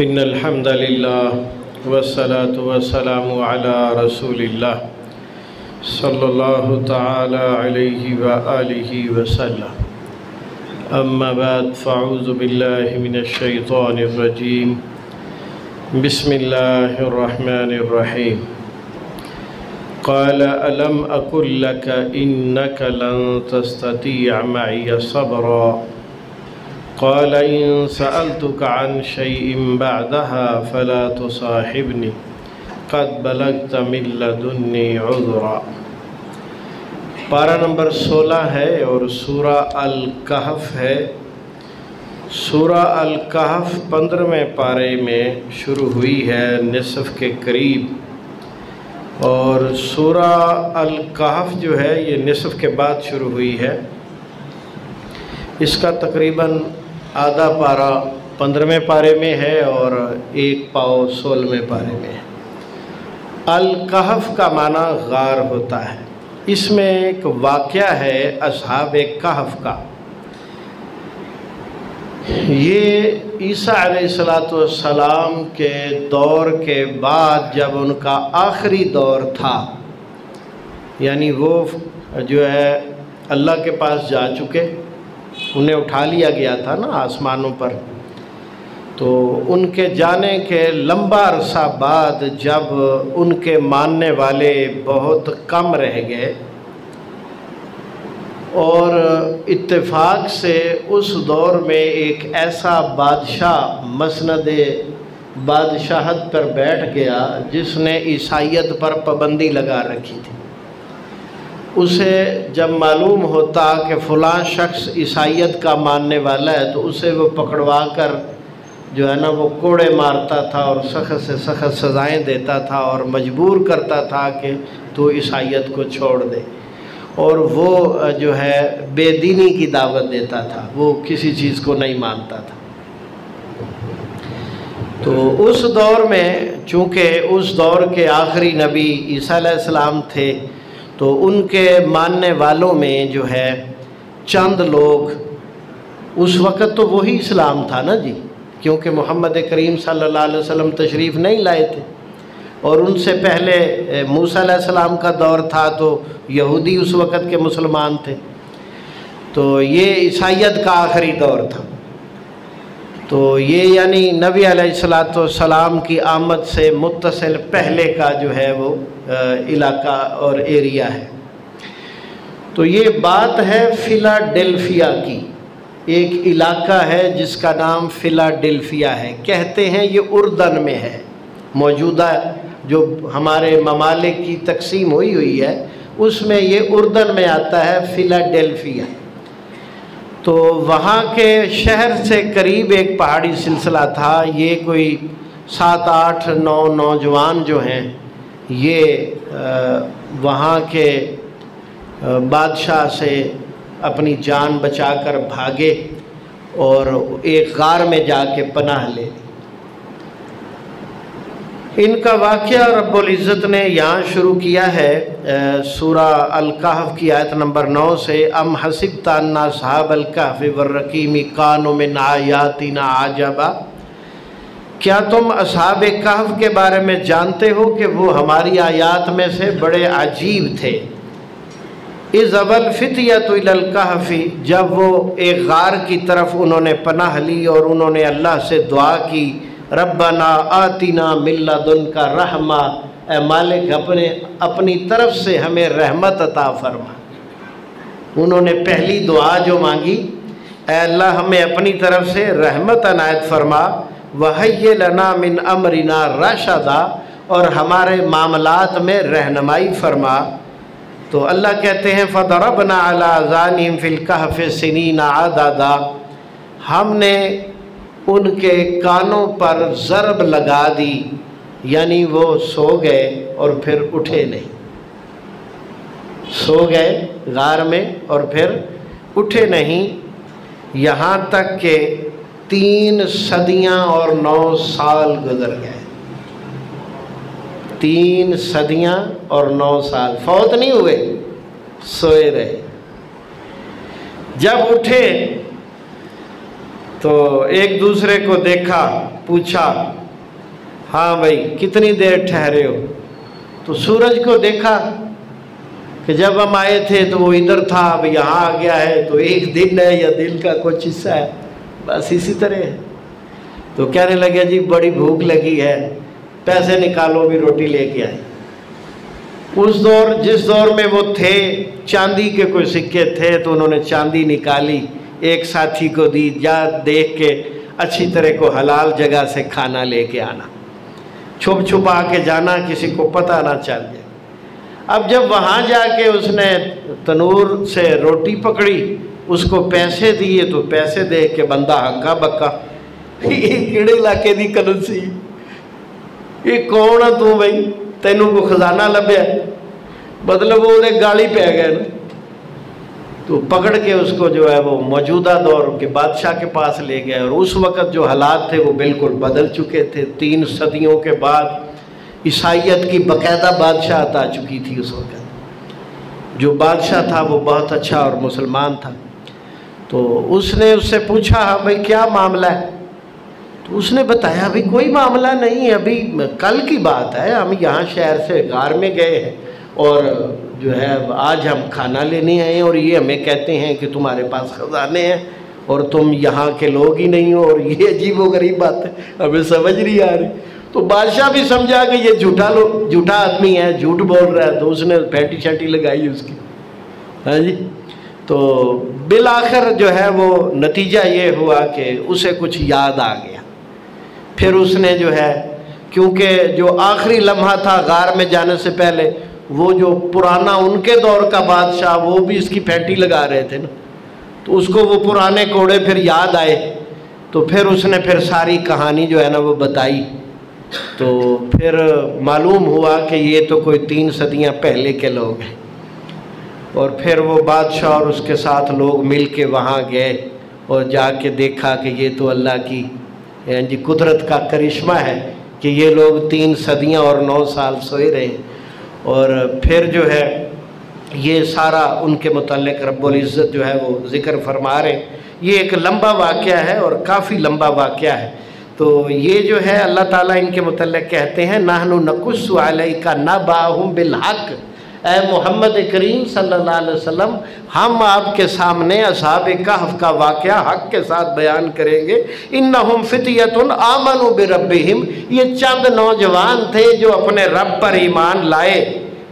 ان الحمد للہ والصلاة والسلام علی رسول اللہ صلی اللہ تعالی علیہ وآلہ وسلم اما بعد فاعوذ باللہ من الشیطان الرجیم بسم اللہ الرحمن الرحیم قال الم اقل لک انک لن تستطیع معی صبرا قال إن سألتك عن شيء بعدها فلا تصاحبني قد بلغت من لدني عذرا۔ پارہ نمبر 16 ہے اور سورہ الکہف ہے۔ سورہ الکہف 15ویں پارے میں شروع ہوئی ہے، نصف کے قریب، اور سورہ الکہف جو ہے یہ نصف کے بعد شروع ہوئی ہے۔ اس کا تقریباً آدھا پارہ 15ویں پارے میں ہے اور ایک پاؤ 16ویں پارے میں ہے۔ الکہف کا معنی غار ہوتا ہے۔ اس میں ایک واقعہ ہے اصحاب کہف کا۔ یہ عیسیٰ علیہ السلام کے دور کے بعد جب ان کا آخری دور تھا، یعنی وہ جو ہے اللہ کے پاس جا چکے، انہیں اٹھا لیا گیا تھا نا آسمانوں پر، تو ان کے جانے کے لمبا عرصہ بعد جب ان کے ماننے والے بہت کم رہ گئے اور اتفاق سے اس دور میں ایک ایسا بادشاہ مسند بادشاہت پر بیٹھ گیا جس نے عیسائیت پر پابندی لگا رکھی تھی۔ اسے جب معلوم ہوتا کہ فلاں شخص عیسائیت کا ماننے والا ہے تو اسے وہ پکڑوا کر جو ہے نا وہ کوڑے مارتا تھا اور سخت سے سخت سزائیں دیتا تھا اور مجبور کرتا تھا کہ تو عیسائیت کو چھوڑ دے، اور وہ جو ہے بے دینی کی دعوت دیتا تھا، وہ کسی چیز کو نہیں مانتا تھا۔ تو اس دور میں چونکہ اس دور کے آخری نبی عیسیٰ علیہ السلام تھے، تو ان کے ماننے والوں میں جو ہے چند لوگ، اس وقت تو وہی اسلام تھا نا جی، کیونکہ محمد کریم صلی اللہ علیہ وسلم تشریف نہیں لائے تھے، اور ان سے پہلے موسیٰ علیہ السلام کا دور تھا تو یہودی اس وقت کے مسلمان تھے، تو یہ عیسائیت کا آخری دور تھا۔ تو یہ یعنی نبی علیہ السلام کی آمد سے متصل پہلے کا جو ہے وہ علاقہ اور ایریا ہے۔ تو یہ بات ہے فلاڈیلفیا کی، ایک علاقہ ہے جس کا نام فلاڈیلفیا ہے، کہتے ہیں یہ اردن میں ہے۔ موجودہ جو ہمارے ممالک کی تقسیم ہوئی ہے اس میں یہ اردن میں آتا ہے فلاڈیلفیا۔ تو وہاں کے شہر سے قریب ایک پہاڑی سلسلہ تھا، یہ کوئی 7 8 9 نوجوان جو ہیں یہ وہاں کے بادشاہ سے اپنی جان بچا کر بھاگے اور ایک غار میں جا کے پناہ لے لی۔ ان کا واقعہ رب العزت نے یہاں شروع کیا ہے سورہ الکہف کی آیت نمبر 9 سے، ام حسبت ان اصحاب الکہف والرقیم کانوا من آیاتنا عجبا، کیا تم اصحاب کہف کے بارے میں جانتے ہو کہ وہ ہماری آیات میں سے بڑے عجیب تھے۔ اذ ابى الفتية الى الكهف، جب وہ ایک غار کی طرف انہوں نے پناہ لی اور انہوں نے اللہ سے دعا کی، ربنا آتنا من لدنک رحمہ، اے مالک اپنی طرف سے ہمیں رحمت عطا فرما۔ انہوں نے پہلی دعا جو مانگی، اے اللہ ہمیں اپنی طرف سے رحمت عنایت فرما، وہیّ لنا من امرنا رشدا، اور ہمارے معاملات میں رہنمائی فرما۔ تو اللہ کہتے ہیں فضربنا علی آذانہم فی الکہف سنین عددا، ہم نے ان کے کانوں پر ضرب لگا دی، یعنی وہ سو گئے اور پھر اٹھے نہیں، سو گئے غار میں اور پھر اٹھے نہیں، یہاں تک کہ 3 صدیاں اور 9 سال گزر گئے۔ 3 صدیاں اور 9 سال، فوت نہیں ہوئے، سوئے رہے۔ جب اٹھے تو ایک دوسرے کو دیکھا، پوچھا ہاں بھائی کتنی دیر ٹھہرے ہو؟ تو سورج کو دیکھا کہ جب ہم آئے تھے تو وہ ادھر تھا، اب یہاں آ گیا ہے تو ایک دن ہے یا دن کا کچھ حصہ ہے، بس اسی طرح ہے۔ تو کہنے لگے جی بڑی بھوک لگی ہے، پیسے نکالو بھی روٹی لے کے آئے۔ اس دور جس دور میں وہ تھے چاندی کے کوئی سکے تھے تو انہوں نے چاندی نکالی، ایک ساتھی کو دی، جا دیکھ کے اچھی طرح کو حلال جگہ سے کھانا لے کے آنا، چھپ چھپا کے جانا، کسی کو پتہ نہ چل جائے۔ اب جب وہاں جا کے اس نے تنور سے روٹی پکڑی، اس کو پیسے دیے تو پیسے دیکھ کے بندہ ہکا بکا، یہ کیڑے علاقے دی کرنسی، یہ کون ہے تو بھائی، تینوں کو خزانہ لبیا؟ مطلب وہ گالی پہ گئے نا۔ تو پکڑ کے اس کو جو ہے وہ موجودہ دور کے بادشاہ کے پاس لے گئے، اور اس وقت جو حالات تھے وہ بالکل بدل چکے تھے۔ 3 صدیوں کے بعد عیسائیت کی باقاعدہ بادشاہت آ چکی تھی۔ اس وقت جو بادشاہ تھا وہ بہت اچھا اور مسلمان تھا۔ تو اس نے اس سے پوچھا ہاں بھائی کیا معاملہ ہے؟ تو اس نے بتایا ابھی کوئی معاملہ نہیں ہے، ابھی کل کی بات ہے، ہم یہاں شہر سے غار میں گئے ہیں اور جو ہے آج ہم کھانا لینے آئے ہیں، اور یہ ہمیں کہتے ہیں کہ تمہارے پاس خزانے ہیں اور تم یہاں کے لوگ ہی نہیں ہو، اور یہ عجیب و غریب بات ہے، ہمیں سمجھ نہیں آ رہی۔ تو بادشاہ بھی سمجھا کہ یہ جھوٹا آدمی ہے، جھوٹ بول رہا ہے، تو اس نے پینٹی شینٹی لگائی اس کی، ہاں جی۔ تو بالآخر جو ہے وہ نتیجہ یہ ہوا کہ اسے کچھ یاد آ گیا۔ پھر اس نے جو ہے، کیونکہ جو آخری لمحہ تھا غار میں جانے سے پہلے، وہ جو پرانا ان کے دور کا بادشاہ وہ بھی اس کی پینٹی لگا رہے تھے نا، تو اس کو وہ پرانے کوڑے پھر یاد آئے، تو پھر اس نے پھر ساری کہانی جو ہے نا وہ بتائی۔ تو پھر معلوم ہوا کہ یہ تو کوئی 3 صدیاں پہلے کے لوگ ہیں، اور پھر وہ بادشاہ اور اس کے ساتھ لوگ مل کے وہاں گئے اور جا کے دیکھا کہ یہ تو اللہ کی یعنی قدرت کا کرشمہ ہے کہ یہ لوگ 3 صدیاں اور 9 سال سوئے رہے۔ اور پھر جو ہے یہ سارا ان کے متعلق رب العزت جو ہے وہ ذکر فرما رہے ہیں۔ یہ ایک لمبا واقعہ ہے اور کافی لمبا واقعہ ہے۔ تو یہ جو ہے اللہ تعالیٰ ان کے متعلق کہتے ہیں نحن نقص علیک نبأہم بالحق، اے محمد کریم صلی اللہ علیہ وسلم ہم آپ کے سامنے اصحاب کہف کا واقعہ حق کے ساتھ بیان کریں گے۔ انہم فتیۃ آمنوا بربہم، یہ چند نوجوان تھے جو اپنے رب پر ایمان لائے،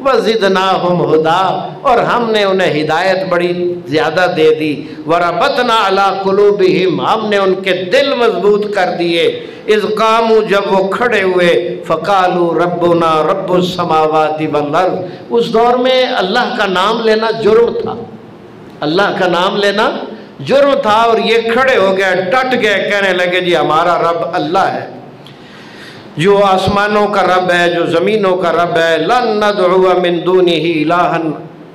وزدناہم ہدا، اور ہم نے انہیں ہدایت بڑی زیادہ دے دی، وربطنا علی قلوبہم، ہم نے ان کے دل مضبوط کر دیے، اذ قاموا، جب وہ کھڑے ہوئے، فقالوا ربنا رب السماوات والارض، اس دور میں اللہ کا نام لینا جرم تھا، اللہ کا نام لینا جرم تھا، اور یہ کھڑے ہو گئے، ڈٹ گئے، کہنے لگے جی ہمارا رب اللہ ہے، جو آسمانوں کا رب ہے، جو زمینوں کا رب ہے، لن ندعو من دونہ الہا،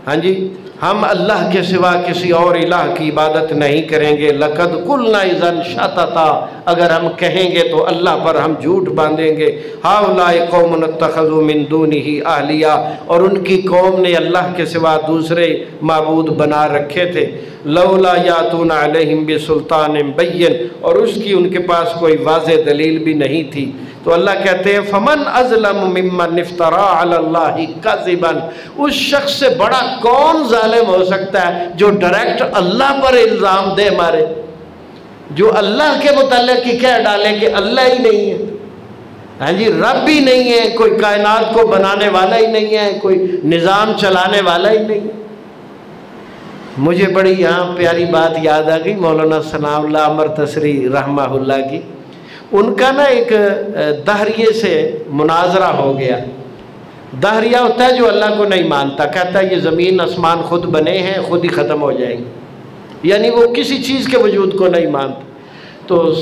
ہاں جی ہم اللہ کے سوا کسی اور الہ کی عبادت نہیں کریں گے، لقد قلنا اذا شططا، اگر ہم کہیں گے تو اللہ پر ہم جھوٹ باندھیں گے، ہؤلاء قوم اتخذوا من دونہ آلیہ، اور ان کی قوم نے اللہ کے سوا دوسرے معبود بنا رکھے تھے، لولا یاتون علیہم بسلطان بین، اور اس کی ان کے پاس کوئی واضح دلیل بھی نہیں تھی۔ تو اللہ کہتے ہیں فمن ازلم ممن افترا علی اللہ کذبا، اس شخص سے بڑا کون ظالم ہو سکتا ہے جو ڈائریکٹ اللہ پر الزام دے مارے، جو اللہ کے متعلق ہی کہہ ڈالے کہ اللہ ہی نہیں ہے، ہاں جی رب ہی نہیں ہے، کوئی کائنات کو بنانے والا ہی نہیں ہے، کوئی نظام چلانے والا ہی نہیں ہے۔ مجھے بڑی یہاں پیاری بات یاد آ گئی مولانا ثناء اللہ عمر تسری رحمہ اللہ کی، ان کا نا ایک دہریے سے مناظرہ ہو گیا۔ دہریہ ہوتا ہے جو اللہ کو نہیں مانتا، کہتا ہے یہ زمین آسمان خود بنے ہیں، خود ہی ختم ہو جائیں گے، یعنی وہ کسی چیز کے وجود کو نہیں مانتا۔ تو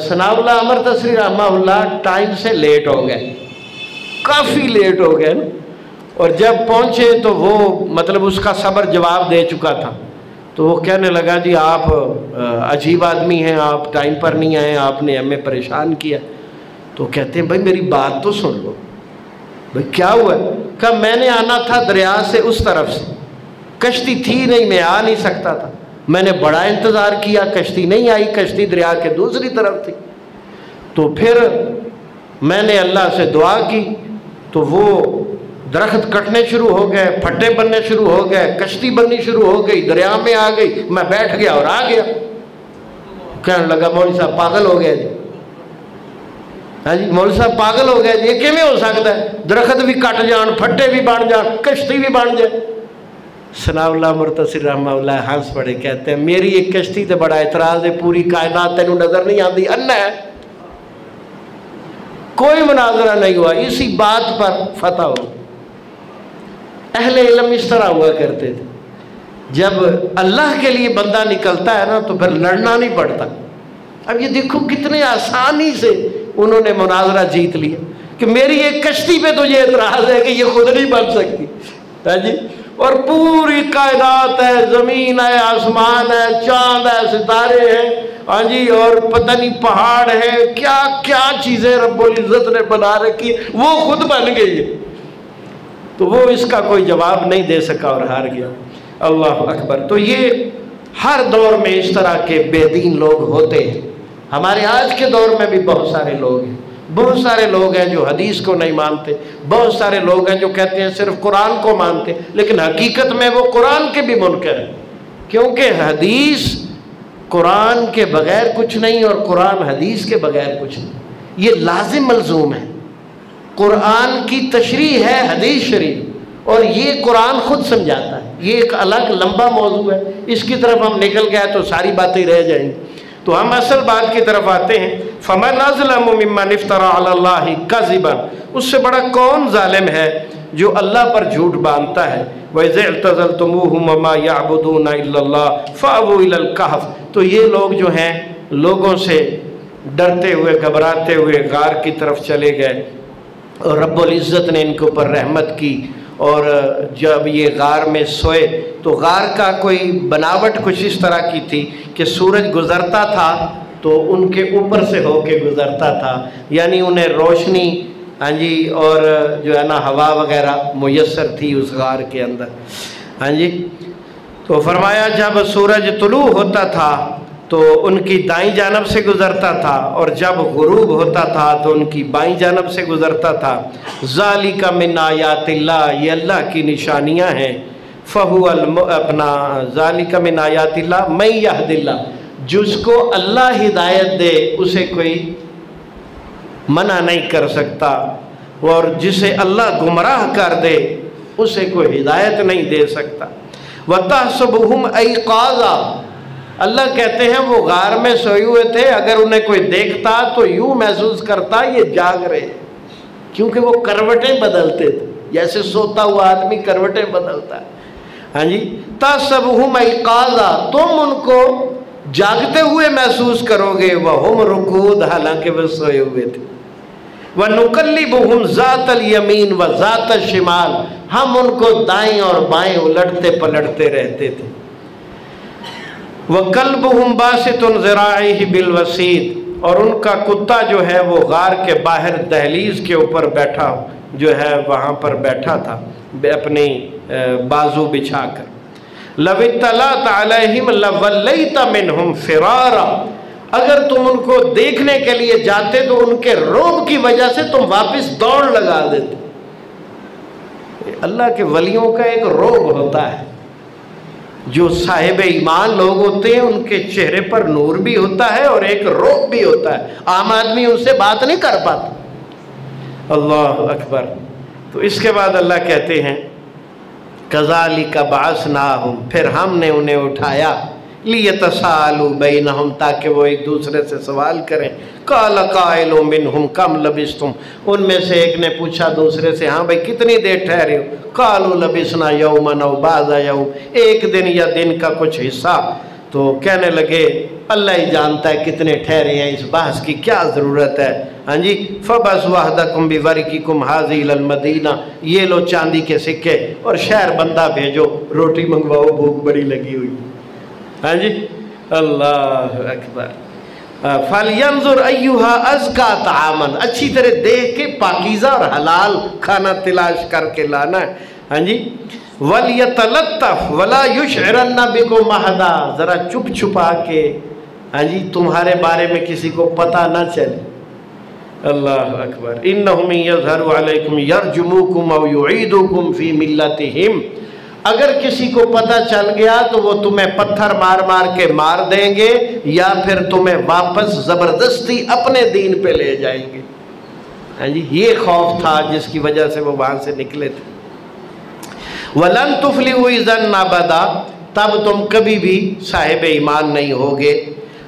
ثناء اللہ عمر تسری رحمہ اللہ ٹائم سے لیٹ ہو گئے، کافی لیٹ ہو گئے نا، اور جب پہنچے تو وہ مطلب اس کا صبر جواب دے چکا تھا، تو وہ کہنے لگا جی آپ عجیب آدمی ہیں، آپ ٹائم پر نہیں آئے، آپ نے ہمیں پریشان کیا۔ تو کہتے ہیں بھائی میری بات تو سن لو، بھائی کیا ہوا ہے؟ کہا میں نے آنا تھا دریا سے اس طرف سے، کشتی تھی نہیں، میں آ نہیں سکتا تھا، میں نے بڑا انتظار کیا، کشتی نہیں آئی، کشتی دریا کے دوسری طرف تھی۔ تو پھر میں نے اللہ سے دعا کی تو وہ درخت کٹنے شروع ہو گئے، پھٹے بننے شروع ہو گئے، کشتی بننی شروع ہو گئی، دریا میں آ گئی، میں بیٹھ گیا اور آ گیا۔ کہنے لگا مولوی صاحب پاگل ہو گیا جی، ہاں جی مولوی صاحب پاگل ہو گیا جی، یہ کیویں ہو سکتا ہے؟ درخت بھی کٹ جان، پھٹے بھی بن جان، کشتی بھی بن جائے۔ ثناء اللہ مرتصر رحمہ اللہ ہنس پڑے، کہتے ہیں میری ایک کشتی تے بڑا اعتراض ہے، پوری کائنات تینوں نظر نہیں آتی، انا ہے۔ کوئی مناظرہ نہیں ہوا، اسی بات پر فتح ہو۔ اہل علم اس طرح ہوا کرتے تھے، جب اللہ کے لیے بندہ نکلتا ہے نا تو پھر لڑنا نہیں پڑتا۔ اب یہ دیکھو کتنے آسانی سے انہوں نے مناظرہ جیت لیا کہ میری ایک کشتی پہ تجھے اعتراض ہے کہ یہ خود نہیں بن سکتی، ہے جی، اور پوری کائنات ہے، زمین ہے، آسمان ہے، چاند ہے، ستارے ہیں، ہاں جی، اور پتہ نہیں پہاڑ ہے، کیا کیا چیزیں رب العزت نے بنا رکھی، وہ خود بن گئی ہے۔ تو وہ اس کا کوئی جواب نہیں دے سکا اور ہار گیا۔ اللہ اکبر۔ تو یہ ہر دور میں اس طرح کے بے دین لوگ ہوتے ہیں۔ ہمارے آج کے دور میں بھی بہت سارے لوگ ہیں، بہت سارے لوگ ہیں جو حدیث کو نہیں مانتے، بہت سارے لوگ ہیں جو کہتے ہیں صرف قرآن کو مانتے، لیکن حقیقت میں وہ قرآن کے بھی منکر ہیں، کیونکہ حدیث قرآن کے بغیر کچھ نہیں اور قرآن حدیث کے بغیر کچھ نہیں، یہ لازم ملزوم ہے۔ قرآن کی تشریح ہے حدیث شریف، اور یہ قرآن خود سمجھاتا ہے، یہ ایک الگ لمبا موضوع ہے، اس کی طرف ہم نکل گئے تو ساری باتیں رہ جائیں گی۔ تو ہم اصل بات کی طرف آتے ہیں۔ فَمَنْ أَظْلَمُ مِمَّنِ افْتَرَىٰ عَلَى اللَّهِ كَذِبًا، اس سے بڑا کون ظالم ہے جو اللہ پر جھوٹ باندھتا ہے۔ وَإِذِ اعْتَزَلْتُمُوهُمْ وَمَا يَعْبُدُونَ إِلَّا اللَّهَ فَأْوُوا إِلَى الْكَهْفِ، تو یہ لوگ جو ہیں لوگوں سے ڈرتے ہوئے گھبراتے ہوئے غار کی طرف چلے گئے، اور رب العزت نے ان کے اوپر رحمت کی، اور جب یہ غار میں سوئے تو غار کا کوئی بناوٹ کچھ اس طرح کی تھی کہ سورج گزرتا تھا تو ان کے اوپر سے ہو کے گزرتا تھا، یعنی انہیں روشنی، ہاں جی، اور جو ہے نا ہوا وغیرہ میسر تھی اس غار کے اندر، ہاں جی۔ تو فرمایا جب سورج طلوع ہوتا تھا تو ان کی دائیں جانب سے گزرتا تھا، اور جب غروب ہوتا تھا تو ان کی بائیں جانب سے گزرتا تھا۔ ذالک من آیات اللہ، یہ اللہ کی نشانیاں ہیں۔ فہو اپنا ذالک من آیات اللہ من یہد اللہ، جس کو اللہ ہدایت دے اسے کوئی منع نہیں کر سکتا، اور جسے اللہ گمراہ کر دے اسے کوئی ہدایت نہیں دے سکتا۔ وَتَحْسَبُهُمْ أَيْقَاظًا، اللہ کہتے ہیں وہ غار میں سوئے ہوئے تھے، اگر انہیں کوئی دیکھتا تو یوں محسوس کرتا یہ جاگ رہے، کیونکہ وہ کروٹیں بدلتے تھے، جیسے سوتا ہوا آدمی کروٹیں بدلتا ہے، ہاں جی۔ تَحْسَبُهُمْ أَيْقَاظًا، تم ان کو جاگتے ہوئے محسوس کرو گے، وَهُمْ رُقُودٌ، حالانکہ وہ سوئے ہوئے تھے۔ وَنُقَلِّبُهُمْ ذَاتَ الْيَمِينِ وَذَاتَ الشِّمَالِ، ہم ان کو دائیں اور بائیں الٹتے پلٹتے رہتے تھے۔ وَقَلْبُهُمْ بَاسِطٌ ذِرَاعِهِ بِالْوَسِيدِ، اور ان کا کتا جو ہے وہ غار کے باہر دہلیز کے اوپر بیٹھا جو ہے وہاں پر بیٹھا تھا اپنی بازو بچھا کر۔ لَوِ اطَّلَعْتَ عَلَيْهِمْ لَوَلَّيْتَ مِنْهُمْ فِرَارًا، اگر تم ان کو دیکھنے کے لیے جاتے تو ان کے رعب کی وجہ سے تم واپس دوڑ لگا دیتے۔ اللہ کے ولیوں کا ایک رعب ہوتا ہے، جو صاحب ایمان لوگ ہوتے ہیں ان کے چہرے پر نور بھی ہوتا ہے اور ایک رعب بھی ہوتا ہے، عام آدمی ان سے بات نہیں کر پاتا۔ اللہ اکبر۔ تو اس کے بعد اللہ کہتے ہیں کذالک بعثناہم، پھر ہم نے انہیں اٹھایا، لیتسالوا بینہم، تاکہ وہ ایک دوسرے سے سوال کریں۔ قال قائل منہم کم لبثتم، ان میں سے ایک نے پوچھا دوسرے سے، ہاں بھائی کتنی دیر ٹھہرے ہو؟ قالوا لبثنا یوما او بعض یوم، ایک دن یا دن کا کچھ حصہ۔ تو کہنے لگے اللہ ہی جانتا ہے کتنے ٹھہرے ہیں، اس بحث کی کیا ضرورت ہے، ہاں جی۔ فَبَعْثُوا أَحَدَكُمْ بِوَرِقِكُمْ هَٰذِهِ إِلَى الْمَدِينَةِ، یہ لو چاندی کے سکے اور شہر بندہ بھیجو، روٹی منگواؤ، بھوک بڑی لگی ہوئی، ہاں جی۔ اللہ اکبر۔ فَلْيَنظُرْ أَيُّهَا أَزْكَىٰ طَعَامًا، اچھی طرح دیکھ کے پاکیزہ اور حلال کھانا تلاش کر کے لانا ہے، ہاں جی۔ وَلْيَتَلَطَّفْ وَلَا يُشْعِرَنَّ بِكُمْ أَحَدًا، ذرا چھپ چھپا کے ہاں جی تمہارے بارے میں کسی کو پتہ نہ چلے۔ اللہ اکبر۔ اِنَّهُمْ يَظْهَرُوا عَلَيْكُمْ يَرْجُمُوكُمْ أَوْ يُعِيدُوكُمْ فِي مِلَّتِهِمْ، اگر کسی کو پتہ چل گیا تو وہ تمہیں پتھر مار مار کے مار دیں گے یا پھر تمہیں واپس زبردستی اپنے دین پہ لے جائیں گے۔ ہاں جی یہ خوف تھا جس کی وجہ سے وہ وہاں سے نکلے تھے۔ وَلَن تُفْلِحُوا إِذًا أَبَدًا، تب تم کبھی بھی صاحب ایمان نہیں ہوگے،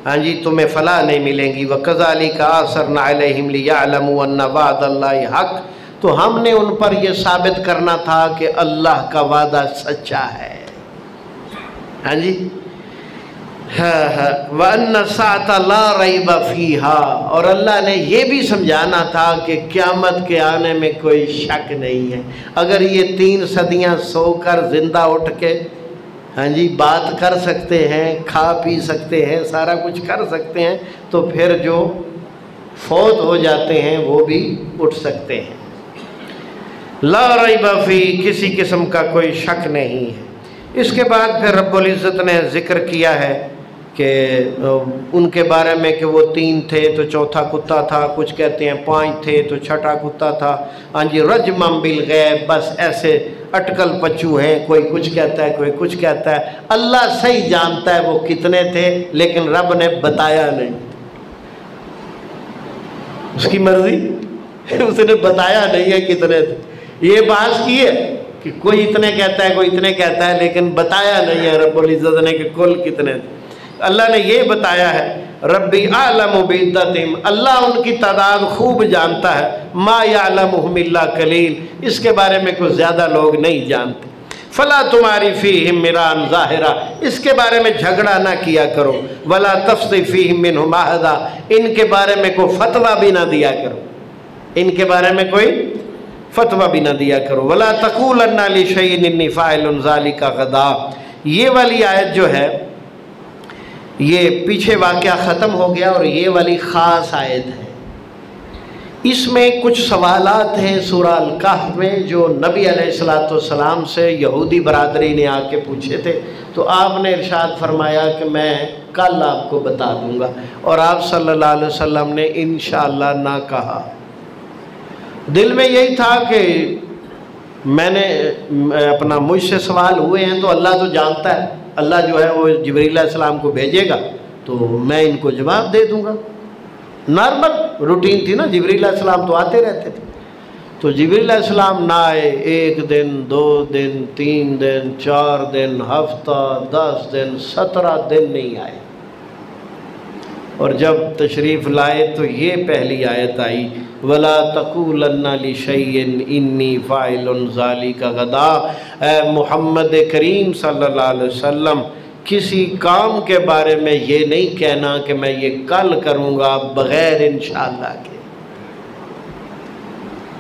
ہاں جی تمہیں فلاح نہیں ملیں گی۔ وَكَذَلِكَ أَثَرْنَا عَلَيْهِمْ لِيَعْلَمُوا أَنَّ وَعْدَ اللَّهِ حَقٌّ، تو ہم نے ان پر یہ ثابت کرنا تھا کہ اللہ کا وعدہ سچا ہے۔ ہاں جی وَأَنَّ السَّاعَةَ لَا رَيْبَ فِيهَا، اور اللہ نے یہ بھی سمجھانا تھا کہ قیامت کے آنے میں کوئی شک نہیں ہے۔ اگر یہ 3 صدیاں سو کر زندہ اٹھ کے ہاں جی بات کر سکتے ہیں، کھا پی سکتے ہیں، سارا کچھ کر سکتے ہیں، تو پھر جو فوت ہو جاتے ہیں وہ بھی اٹھ سکتے ہیں۔ لا ریب فی، کسی قسم کا کوئی شک نہیں ہے۔ اس کے بعد پھر رب العزت نے ذکر کیا ہے کہ ان کے بارے میں کہ وہ 3 تھے تو چوتھا کتا تھا، کچھ کہتے ہیں 5 تھے تو چھٹا کتا تھا، ہاں جی رجمم بالغیب، بس ایسے اٹکل پچو ہیں، کوئی کچھ کہتا ہے کوئی کچھ کہتا ہے، اللہ صحیح جانتا ہے وہ کتنے تھے، لیکن رب نے بتایا نہیں، اس کی مرضی، اس نے بتایا نہیں ہے کتنے تھے۔ یہ بحث کی ہے کہ کوئی اتنے کہتا ہے کوئی اتنے کہتا ہے، لیکن بتایا نہیں ہے رب العزت نے کہ کل کتنے تھے۔ اللہ نے یہ بتایا ہے ربی اعلم بعدتہم، اللہ ان کی تعداد خوب جانتا ہے، ما یعلمہم الا قلیل، اس کے بارے میں کوئی زیادہ لوگ نہیں جانتے۔ فلا تماری فیہم مراء ظاہرا، اس کے بارے میں جھگڑا نہ کیا کرو، ولا تفصی فیہم منہم احدا، ان کے بارے میں کوئی فتویٰ بھی نہ دیا کرو، ان کے بارے میں کوئی فتویٰ بھی نہ دیا کرو۔ ولا تقولن لشیء انی فاعل ذلک غدا، یہ والی آیت جو ہے یہ پیچھے واقعہ ختم ہو گیا اور یہ والی خاص آیت ہے۔ اس میں کچھ سوالات ہیں سورہ الکہف میں جو نبی علیہ السلام سے یہودی برادری نے آ کے پوچھے تھے، تو آپ نے ارشاد فرمایا کہ میں کل آپ کو بتا دوں گا، اور آپ صلی اللہ علیہ وسلم نے انشاءاللہ نہ کہا۔ دل میں یہی تھا کہ میں نے اپنا مجھ سے سوال ہوئے ہیں تو اللہ تو جانتا ہے، اللہ جو ہے وہ جبریل علیہ السلام کو بھیجے گا تو میں ان کو جواب دے دوں گا۔ نارمل روٹین تھی نا، جبریل علیہ السلام تو آتے رہتے تھے، تو جبریل علیہ السلام نہ آئے، 1 دن 2 دن 3 دن 4 دن ہفتہ 10 دن 17 دن نہیں آئے، اور جب تشریف لائے تو یہ پہلی آیت آئی وَلَا تَقُولَنَّ لِشَيْءٍ إِنِّي فَاعِلٌ ذَلِكَ غَدًا، اے محمد کریم صلی اللہ علیہ وسلم کسی کام کے بارے میں یہ نہیں کہنا کہ میں یہ کل کروں گا بغیر انشاءاللہ کے۔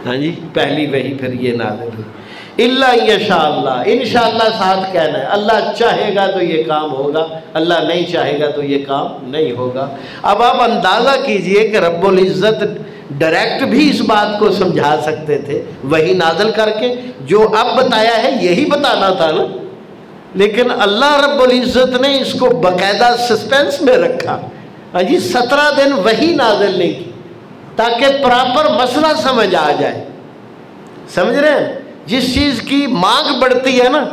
ہاں جی پہلی وحی پھر یہ نازل ہوئی الا یشاء اللہ، انشاءاللہ ساتھ کہنا ہے، اللہ چاہے گا تو یہ کام ہوگا، اللہ نہیں چاہے گا تو یہ کام نہیں ہوگا۔ اب آپ اندازہ کیجئے کہ رب العزت ڈائریکٹ بھی اس بات کو سمجھا سکتے تھے وہی نازل کر کے، جو اب بتایا ہے یہی بتانا تھا نا، لیکن اللہ رب العزت نے اس کو باقاعدہ سسپینس میں رکھا، ہاں جی 17 دن وہی نازل نہیں کی تاکہ پراپر مسئلہ سمجھ آ جائے۔ سمجھ رہے ہیں، جس چیز کی مانگ بڑھتی ہے نا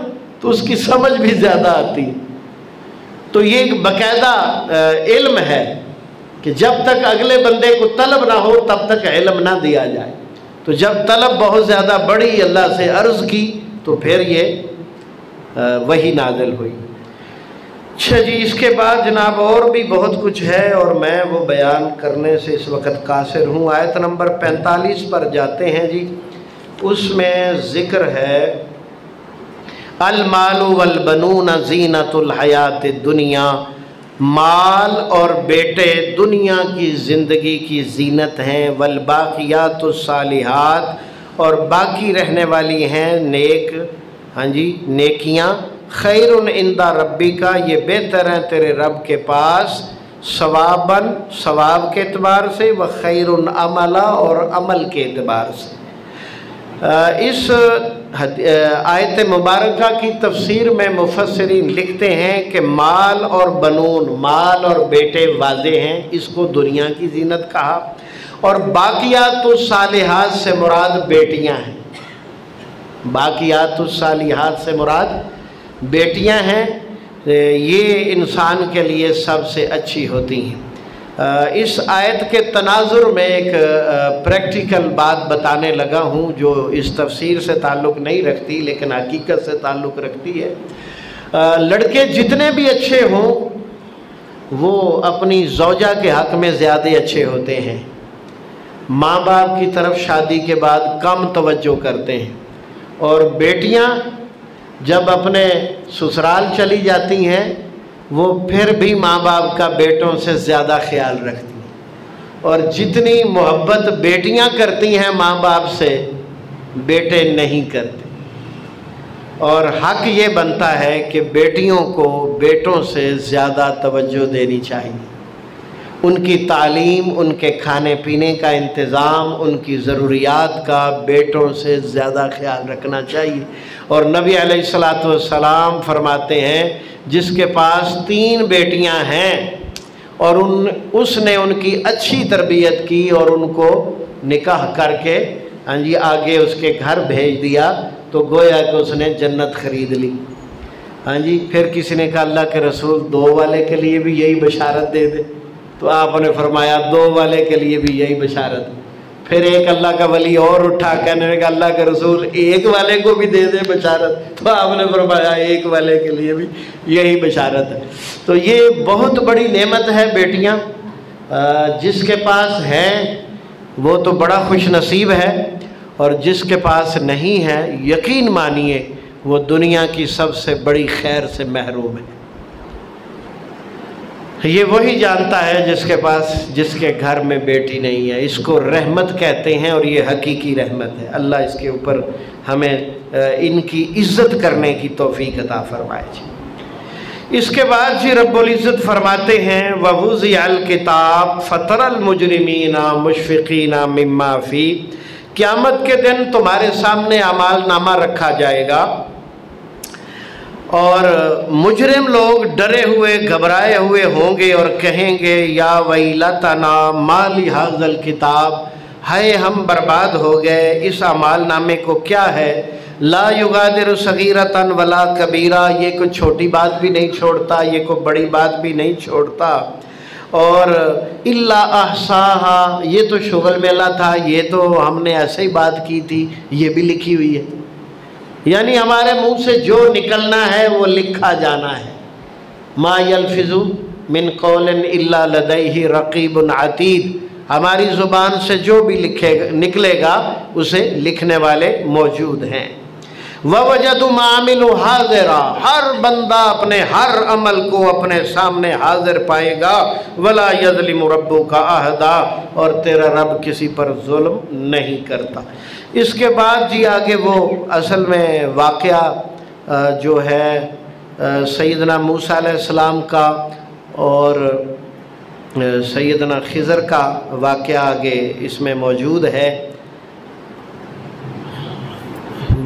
تو اس کی سمجھ بھی زیادہ آتی ہے۔ تو یہ ایک باقاعدہ علم ہے کہ جب تک اگلے بندے کو طلب نہ ہو تب تک علم نہ دیا جائے، تو جب طلب بہت زیادہ بڑی اللہ سے عرض کی تو پھر یہ وحی نازل ہوئی۔ اچھا جی، اس کے بعد جناب اور بھی بہت کچھ ہے اور میں وہ بیان کرنے سے اس وقت قاصر ہوں۔ آیت نمبر 45 پر جاتے ہیں جی، اس میں ذکر ہے المال والبنون زینت الحیات الدنیا، مال اور بیٹے دنیا کی زندگی کی زینت ہیں، والباقیات الصالحات اور باقی رہنے والی ہیں نیک، ہاں جی نیکیاں، خیر عند ربی کا یہ بہتر ہیں تیرے رب کے پاس، ثواباً ثواب کے اعتبار سے، و خیر عملا اور عمل کے اعتبار سے۔ اس آیت مبارکہ کی تفسیر میں مفسرین لکھتے ہیں کہ مال اور بنون، مال اور بیٹے واضح ہیں، اس کو دنیا کی زینت کہا، اور باقیات الصالحات سے مراد بیٹیاں ہیں، باقیات الصالحات سے مراد بیٹیاں ہیں، یہ انسان کے لیے سب سے اچھی ہوتی ہیں۔ اس آیت کے تناظر میں ایک پریکٹیکل بات بتانے لگا ہوں جو اس تفسیر سے تعلق نہیں رکھتی لیکن حقیقت سے تعلق رکھتی ہے۔ لڑکے جتنے بھی اچھے ہوں وہ اپنی زوجہ کے حق میں زیادہ اچھے ہوتے ہیں، ماں باپ کی طرف شادی کے بعد کم توجہ کرتے ہیں، اور بیٹیاں جب اپنے سسرال چلی جاتی ہیں وہ پھر بھی ماں باپ کا بیٹوں سے زیادہ خیال رکھتی ہیں، اور جتنی محبت بیٹیاں کرتی ہیں ماں باپ سے بیٹے نہیں کرتے، اور حق یہ بنتا ہے کہ بیٹیوں کو بیٹوں سے زیادہ توجہ دینی چاہیے، ان کی تعلیم، ان کے کھانے پینے کا انتظام، ان کی ضروریات کا بیٹوں سے زیادہ خیال رکھنا چاہیے۔ اور نبی علیہ السلام فرماتے ہیں جس کے پاس 3 بیٹیاں ہیں اور اس نے ان کی اچھی تربیت کی اور ان کو نکاح کر کے آگے اس کے گھر بھیج دیا تو گویا کہ اس نے جنت خرید لی۔ پھر کسی نے کہا اللہ کے رسول 2 والے کے لیے بھی یہی بشارت دے دے، تو آپ نے فرمایا 2 والے کے لیے بھی یہی بشارت۔ پھر ایک اللہ کا ولی اور اٹھا کہنے لگا اللہ کے رسول 1 والے کو بھی دے دے بشارت، تو آپ نے فرمایا 1 والے کے لیے بھی یہی بشارت ہے۔ تو یہ بہت بڑی نعمت ہے بیٹیاں، جس کے پاس ہیں وہ تو بڑا خوش نصیب ہے، اور جس کے پاس نہیں ہے یقین مانیے وہ دنیا کی سب سے بڑی خیر سے محروم ہے۔ یہ وہی جانتا ہے جس کے گھر میں بیٹی نہیں ہے، اس کو رحمت کہتے ہیں، اور یہ حقیقی رحمت ہے۔ اللہ اس کے اوپر ہمیں ان کی عزت کرنے کی توفیق عطا فرمائے جی۔ اس کے بعد رب العزت فرماتے ہیں وَوُضِعَ الْكِتَابُ فَتَرَى الْمُجْرِمِينَ مُشْفِقِينَ مِمَّا فِيهِ، قیامت کے دن تمہارے سامنے اعمال نامہ رکھا جائے گا اور مجرم لوگ ڈرے ہوئے گھبرائے ہوئے ہوں گے اور کہیں گے یا ویلتنا ما لہذا الکتاب، ہائے ہم برباد ہو گئے، اس اعمال نامے کو کیا ہے، لا یغادر صغیرۃ ولا کبیرہ، یہ کوئی چھوٹی بات بھی نہیں چھوڑتا، یہ کوئی بڑی بات بھی نہیں چھوڑتا، اور الا احصاہا، یہ تو شغل میلہ تھا، یہ تو ہم نے ایسے ہی بات کی تھی، یہ بھی لکھی ہوئی ہے۔ یعنی ہمارے منہ سے جو نکلنا ہے وہ لکھا جانا ہے۔ ما یلفظ من قول الا لدیہ رقیب عتید، ہماری زبان سے جو بھی نکلے گا اسے لکھنے والے موجود ہیں۔ وَوَجَدُوا مَا عَمِلُوا حَاضِرًا، ہر بندہ اپنے ہر عمل کو اپنے سامنے حاضر پائے گا۔ وَلَا يَظْلِمُ رَبُّكَ أَحَدًا، اور تیرا رب کسی پر ظلم نہیں کرتا۔ اس کے بعد آگے وہ اصل میں واقعہ جو ہے سیدنا موسیٰ علیہ السلام کا اور سیدنا خضر کا واقعہ آگے اس میں موجود ہے۔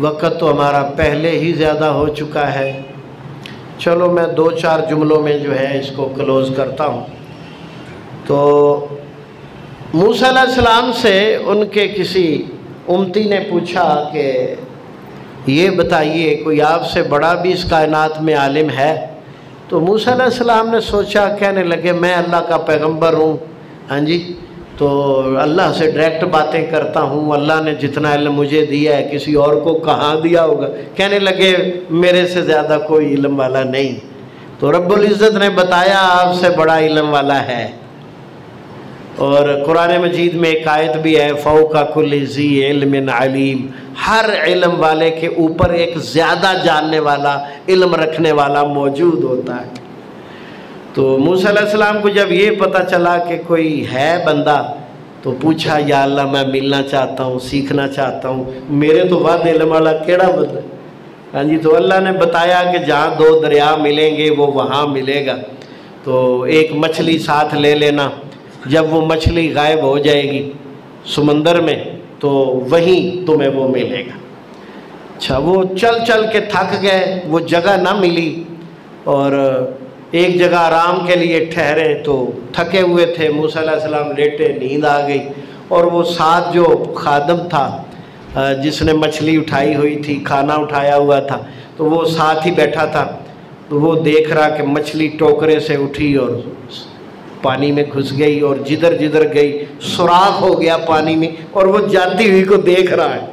وقت تو ہمارا پہلے ہی زیادہ ہو چکا ہے، چلو میں 2-4 جملوں میں جو ہے اس کو کلوز کرتا ہوں۔ تو موسیٰ علیہ السلام سے ان کے کسی امتی نے پوچھا کہ یہ بتائیے کوئی آپ سے بڑا بھی اس کائنات میں عالم ہے؟ تو موسیٰ علیہ السلام نے سوچا، کہنے لگے میں اللہ کا پیغمبر ہوں، تو اللہ سے ڈائریکٹ باتیں کرتا ہوں، اللہ نے جتنا علم مجھے دیا ہے کسی اور کو کہاں دیا ہوگا۔ کہنے لگے میرے سے زیادہ کوئی علم والا نہیں۔ تو رب العزت نے بتایا آپ سے بڑا علم والا ہے، اور قرآن مجید میں ایک آیت بھی ہے فوق کل ذی علم علیم، ہر علم والے کے اوپر ایک زیادہ جاننے والا، علم رکھنے والا موجود ہوتا ہے۔ تو موسیٰ علیہ السلام کو جب یہ پتہ چلا کہ کوئی ہے بندہ تو پوچھا یا اللہ میں ملنا چاہتا ہوں، سیکھنا چاہتا ہوں، میرے تو ود علم والا کیڑا بندہ۔ تو اللہ نے بتایا کہ جہاں 2 دریا ملیں گے وہ وہاں ملے گا، تو ایک مچھلی ساتھ لے لینا، جب وہ مچھلی غائب ہو جائے گی سمندر میں تو وہیں تمہیں وہ ملے گا۔ اچھا وہ چل چل کے تھک گئے، وہ جگہ نہ ملی اور ایک جگہ آرام کے لیے ٹھہرے تو تھکے ہوئے تھے، موسیٰ علیہ السلام لیٹے، نیند آ گئی، اور وہ ساتھ جو خادم تھا جس نے مچھلی اٹھائی ہوئی تھی، کھانا اٹھایا ہوا تھا، تو وہ ساتھ ہی بیٹھا تھا، تو وہ دیکھ رہا کہ مچھلی ٹوکرے سے اٹھی اور پانی میں گھس گئی، اور جدھر جدھر گئی سوراخ ہو گیا پانی میں، اور وہ جاتی ہوئی کو دیکھ رہا ہے۔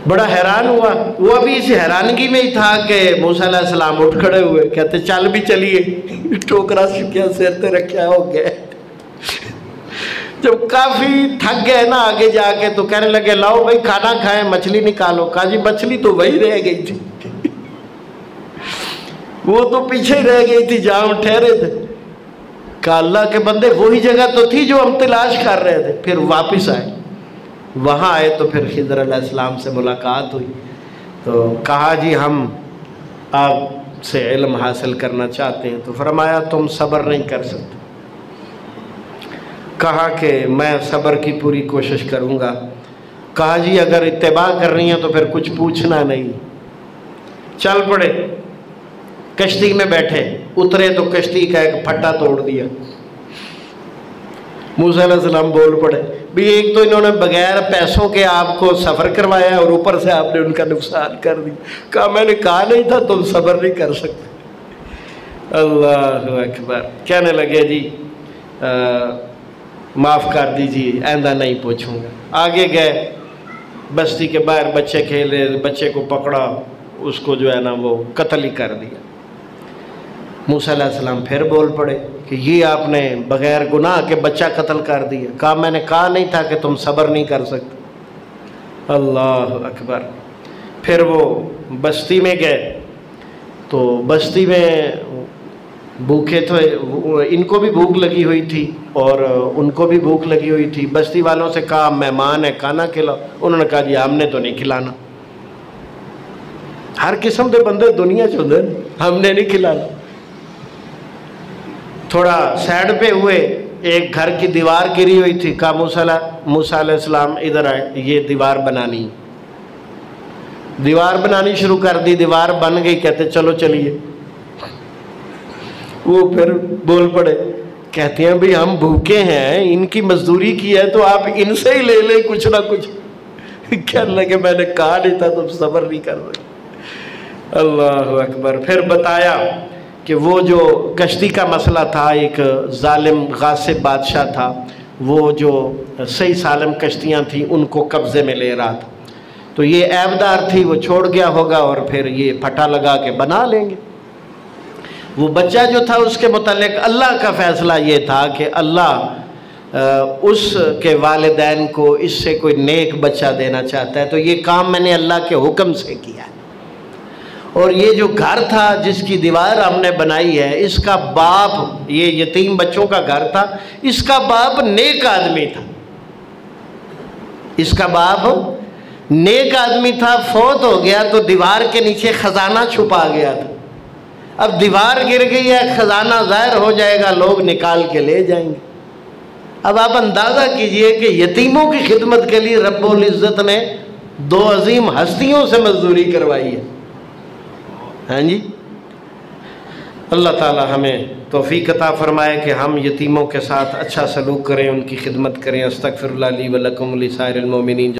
بڑا حیران ہوا، وہ ابھی اس حیرانگی میں ہی تھا کہ موسیٰ علیہ السلام اٹھ کھڑے ہوئے، کہتے چل بھی چلیے، ٹوکرا کیا سر تے رکھا ہو گیا۔ جب کافی تھک گئے نا آگے جا کے تو کہنے لگے لاؤ بھائی کھانا کھائیں، مچھلی نکالو۔ کہا جی مچھلی تو وہی رہ گئی تھی، وہ تو پیچھے رہ گئی تھی جہاں ہم ٹھہرے تھے۔ کہا اللہ کے بندے وہی جگہ تو تھی جو ہم تلاش کر رہے تھے۔ پھر واپس آئے، وہاں آئے تو پھر خضر علیہ السلام سے ملاقات ہوئی، تو کہا جی ہم آپ سے علم حاصل کرنا چاہتے ہیں۔ تو فرمایا تم صبر نہیں کر سکتے۔ کہا کہ میں صبر کی پوری کوشش کروں گا۔ کہا جی اگر اتباع کر رہی ہیں تو پھر کچھ پوچھنا نہیں۔ چل پڑے، کشتی میں بیٹھے، اترے تو کشتی کا ایک پھٹا توڑ دیا۔ موسیٰ علیہ السلام بول پڑے بھی ایک تو انہوں نے بغیر پیسوں کے آپ کو سفر کروایا اور اوپر سے آپ نے ان کا نقصان کر دیا۔ کہا میں نے کہا نہیں تھا تم صبر نہیں کر سکتے۔ اللہ اکبر۔ کہنے لگے جی معاف کر دیجیے، آئندہ نہیں پوچھوں گا۔ آگے گئے، بستی کے باہر بچے کھیلے، بچے کو پکڑا، اس کو جو ہے نا وہ قتل ہی کر دیا۔ موسیٰ علیہ السلام پھر بول پڑے کہ یہ آپ نے بغیر گناہ کے بچہ قتل کر دیا۔ کہا میں نے کہا نہیں تھا کہ تم صبر نہیں کر سکتے۔ اللہ اکبر۔ پھر وہ بستی میں گئے تو بستی میں بھوکے تھے، ان کو بھی بھوک لگی ہوئی تھی اور ان کو بھی بھوک لگی ہوئی تھی۔ بستی والوں سے کہا مہمان ہے کھانا کھلاؤ، انہوں نے کہا جی ہم نے تو نہیں کھلانا۔ ہر قسم کے بندے دنیا چاہتے ہم نے نہیں کھلانا۔ تھوڑا سائڈ پہ ہوئے، ایک گھر کی دیوار گری ہوئی تھی، کہا موسیٰ علیہ السلام ادھر آئے، یہ دیوار بنانی۔ دیوار بنانی شروع کر دی، دیوار بن گئی، کہتے چلو چلیے۔ وہ پھر بول پڑے، کہتے ہیں بھی ہم بھوکے ہیں، ان کی مزدوری کی ہے تو آپ ان سے ہی لے لیں کچھ نہ کچھ۔ کہنے لگے میں نے کہا نہیں تھا تم صبر نہیں کر سکتے۔ اللہ اکبر۔ پھر بتایا کہ وہ جو کشتی کا مسئلہ تھا، ایک ظالم غاصب بادشاہ تھا، وہ جو صحیح سالم کشتیاں تھیں ان کو قبضے میں لے رہا تھا، تو یہ عیبدار تھی، وہ چھوڑ گیا ہوگا اور پھر یہ پھٹا لگا کے بنا لیں گے۔ وہ بچہ جو تھا اس کے متعلق اللہ کا فیصلہ یہ تھا کہ اللہ اس کے والدین کو اس سے کوئی نیک بچہ دینا چاہتا ہے، تو یہ کام میں نے اللہ کے حکم سے کیا ہے۔ اور یہ جو گھر تھا جس کی دیوار ہم نے بنائی ہے، اس کا باپ، یہ یتیم بچوں کا گھر تھا، اس کا باپ نیک آدمی تھا، اس کا باپ نیک آدمی تھا، فوت ہو گیا تو دیوار کے نیچے خزانہ چھپا گیا تھا۔ اب دیوار گر گئی ہے، خزانہ ظاہر ہو جائے گا، لوگ نکال کے لے جائیں گے۔ اب آپ اندازہ کیجئے کہ یتیموں کی خدمت کے لیے رب العزت نے دو عظیم ہستیوں سے مزدوری کروائی ہے۔ ہاں جی، اللہ تعالی ہمیں توفیق عطا فرمائے کہ ہم یتیموں کے ساتھ اچھا سلوک کریں، ان کی خدمت کریں۔ استغفر اللہ لی ولکم ولسائر المومنین۔